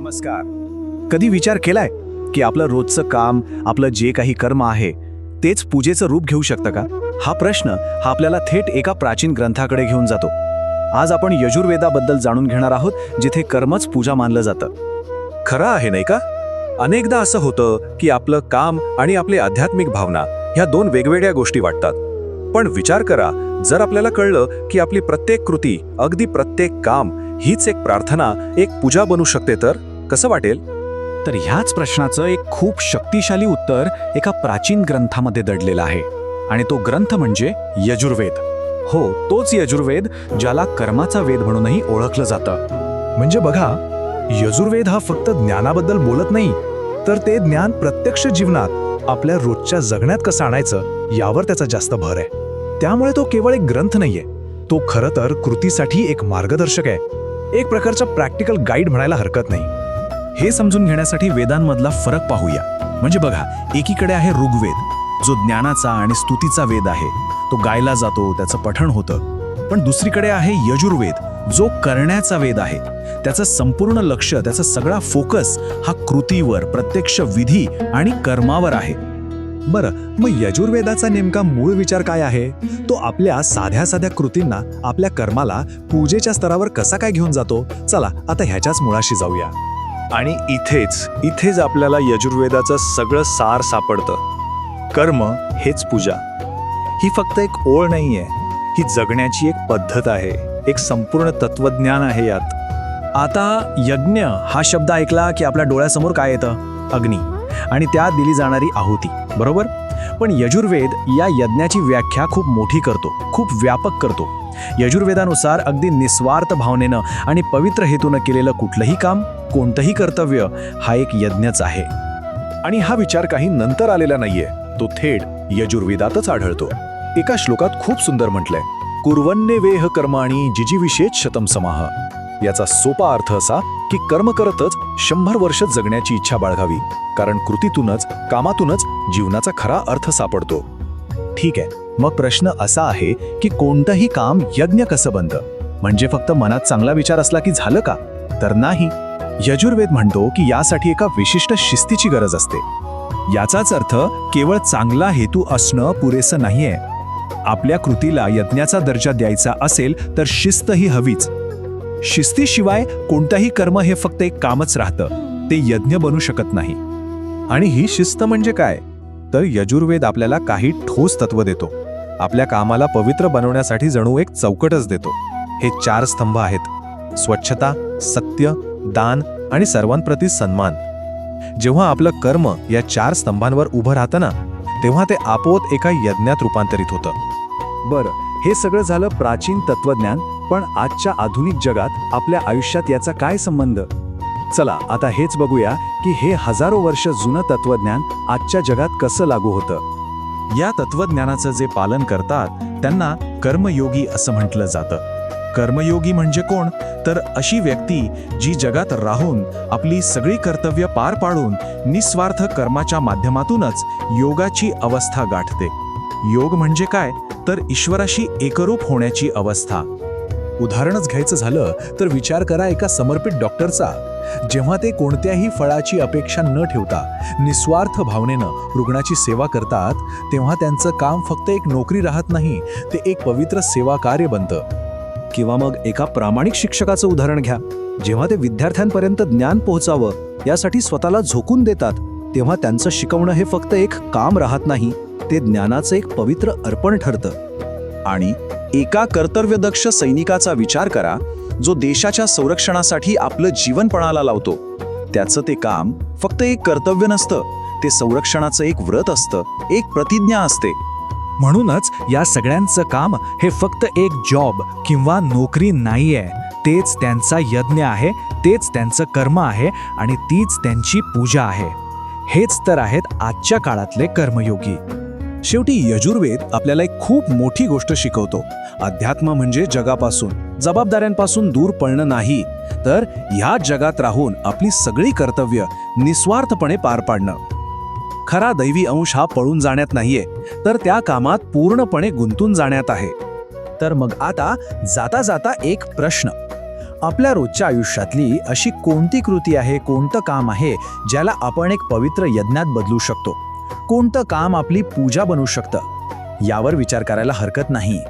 नमस्कार. कधी विचार केलाय की आपलं रोजचं काम, आपलं जे काही कर्म आहे तेच पूजेचं रूप घेऊ शकतं का? हा प्रश्न आपल्याला थेट एका प्राचीन ग्रंथाकडे घेऊन जातो. आज आपण यजुर्वेदाबद्दल जाणून घेणार आहोत, जिथे कर्मच पूजा मानलं जातं. खरं आहे नाही का? अनेकदा असं होतं की आपलं काम आणि आपली आध्यात्मिक भावना ह्या दोन वेगवेगळ्या गोष्टी वाटतात. पण विचार करा, जर आपल्याला कळलं की आपली प्रत्येक कृती, अगदी प्रत्येक काम हीच एक प्रार्थना, एक पूजा बनू शकते, तर कसं वाटेल? तर ह्याच प्रश्नाचं एक खूप शक्तिशाली उत्तर एका प्राचीन ग्रंथामध्ये दडलेलं आहे, आणि तो ग्रंथ म्हणजे यजुर्वेद. हो, तोच यजुर्वेद, ज्याला कर्माचा वेद म्हणूनही ओळखलं जातं. म्हणजे बघा, यजुर्वेद हा फक्त ज्ञानाबद्दल बोलत नाही, तर ते ज्ञान प्रत्यक्ष जीवनात आपल्या रोजच्या जगण्यात कसं आणायचं यावर त्याचा जास्त भर आहे. त्यामुळे तो केवळ एक ग्रंथ नाहीये, तो खरं तर कृतीसाठी एक मार्गदर्शक आहे, एक प्रकारचा प्रॅक्टिकल गाईड म्हणायला हरकत नाही. हे समजून घेण्यासाठी वेदांमधला फरक पाहूया. म्हणजे बघा, एकीकडे आहे ऋग्वेद, जो ज्ञानाचा आणि स्तुतीचा वेद आहे, तो गायला जातो, त्याचं पठण होतं. पण दुसरीकडे आहे यजुर्वेद, जो करण्याचा वेद आहे. त्याचं संपूर्ण लक्ष, त्याचा सगळा फोकस हा कृतीवर, प्रत्यक्ष विधी आणि कर्मावर आहे. बरं, मग यजुर्वेदाचा नेमका मूळ विचार काय आहे? तो आपल्या साध्या साध्या कृतींना, आपल्या कर्माला पूजेच्या स्तरावर कसा काय घेऊन जातो? चला आता ह्याच्याच मुळाशी जाऊया. आणि इथेच आपल्याला यजुर्वेदाचं सगळं सार सापडतं. कर्म हेच पूजा. ही फक्त एक ओळ नाहीये, ही जगण्याची एक पद्धत आहे, एक संपूर्ण तत्वज्ञान आहे यात. आता यज्ञ हा शब्द ऐकला की आपल्या डोळ्यासमोर काय येतं? अग्नी आणि त्यात दिली जाणारी आहुती, बरोबर? पण यजुर्वेद या यज्ञाची व्याख्या खूप मोठी करतो, खूप व्यापक करतो. यजुर्वेदानुसार अगदी निस्वार्थ भावनेनं आणि पवित्र हेतूनं केलेलं कुठलंही काम, कोणतंही कर्तव्य हा एक यज्ञच आहे. आणि हा विचार काही नंतर आलेला नाहीये, तो थेट यजुर्वेदातच आढळतो. एका श्लोकात खूप सुंदर म्हटलंय, कुर्वन्ने वेह कर्माणि जिजीविषेत शतम समाह. याचा सोपा अर्थ असा की कर्म करतच 100 वर्ष जगण्याची इच्छा बाळगावी, कारण कृतीतूनच, कामातूनच जीवनाचा खरा अर्थ सापडतो. ठीक आहे, मग प्रश्न असा आहे की कोणतंही काम यज्ञ कसं बनतं? म्हणजे फक्त मनात चांगला विचार असला की झालं का? तर नाही. यजुर्वेद म्हणतो की यासाठी एका विशिष्ट शिस्तीची गरज असते. याचाच अर्थ केवळ चांगला हेतू असणं पुरेसं नाहीये. आपल्या कृतीला यज्ञाचा दर्जा द्यायचा असेल तर शिस्त ही हवीच. शिस्तीशिवाय कोणताही कर्म हे फक्त एक कामच राहतं, ते यज्ञ बनू शकत नाही. आणि ही शिस्त म्हणजे काय? तर यजुर्वेद आपल्याला काही ठोस तत्व देतो. आपल्या कामाला पवित्र बनवण्यासाठी जणू एक चौकटच देतो. हे 4 स्तंभ आहेत: स्वच्छता, सत्य, दान आणि सर्वांप्रती सन्मान. जेव्हा आपलं कर्म या 4 स्तंभांवर उभं राहतं ना, तेव्हा ते आपोआप एका यज्ञात रूपांतरित होतं. बरं, हे सगळं झालं प्राचीन तत्वज्ञान, पण आजच्या आधुनिक जगात आपल्या आयुष्यात याचा काय संबंध? चला आता हेच बघूया की हे हजारो वर्ष जुनं तत्वज्ञान आजच्या जगात कसं लागू होतं. या तत्वज्ञानाचं जे पालन करतात त्यांना कर्मयोगी असं म्हटलं जातं. कर्मयोगी म्हणजे कोण? तर अशी व्यक्ती जी जगात राहून आपली सगळी कर्तव्य पार पाडून निस्वार्थ कर्माच्या माध्यमातूनच योगाची अवस्था गाठते. योग म्हणजे काय? तर ईश्वराशी एकरूप होण्याची अवस्था. उदाहरणच घ्यायचं झालं तर विचार करा एका समर्पित डॉक्टरचा. जेव्हा ते कोणत्याही फळाची अपेक्षा न ठेवता निस्वार्थ भावनेनं रुग्णाची सेवा करतात, तेव्हा त्यांचं काम फक्त एक नोकरी राहत नाही, ते एक पवित्र सेवा कार्य बनतं. किंवा मग एका प्रामाणिक शिक्षकाचं उदाहरण घ्या. जेव्हा ते विद्यार्थ्यांपर्यंत ज्ञान पोहोचावं यासाठी स्वतःला झोकून देतात, तेव्हा त्यांचं शिकवणं हे फक्त एक काम राहत नाही, ते ज्ञानाचं एक पवित्र अर्पण ठरतं. आणि एका कर्तव्यदक्ष सैनिकाचा विचार करा, जो देशाच्या संरक्षणासाठी आपलं जीवन पणाला लावतो. त्याचं ते काम फक्त एक कर्तव्य नसतं, ते संरक्षणाचं एक व्रत असतं, एक प्रतिज्ञा असते. म्हणूनच या सगळ्यांचं काम हे फक्त एक जॉब किंवा नोकरी नाहीये, तेच त्यांचा यज्ञ आहे, तेच त्यांचं कर्म आहे आणि तीच त्यांची पूजा आहे. हेच तर आहेत आजच्या काळातले कर्मयोगी. शेवटी यजुर्वेद आपल्याला एक खूप मोठी गोष्ट शिकवतो. अध्यात्म म्हणजे जगापासून, जबाबदाऱ्यांपासून दूर पळणं नाही, तर ह्या जगात राहून आपली सगळी कर्तव्य निस्वार्थपणे पार पाडणं. खरा दैवी अंश हा पळून जाण्यात नाहीये, तर त्या कामात पूर्णपणे गुंतून जाण्यात आहे. तर मग आता जाता जाता एक प्रश्न, आपल्या रोजच्या आयुष्यातली अशी कोणती कृती आहे, कोणतं काम आहे ज्याला आपण एक पवित्र यज्ञात बदलू शकतो? कोणतं काम आपली पूजा बनू शकतं? यावर विचार करायला हरकत नाही.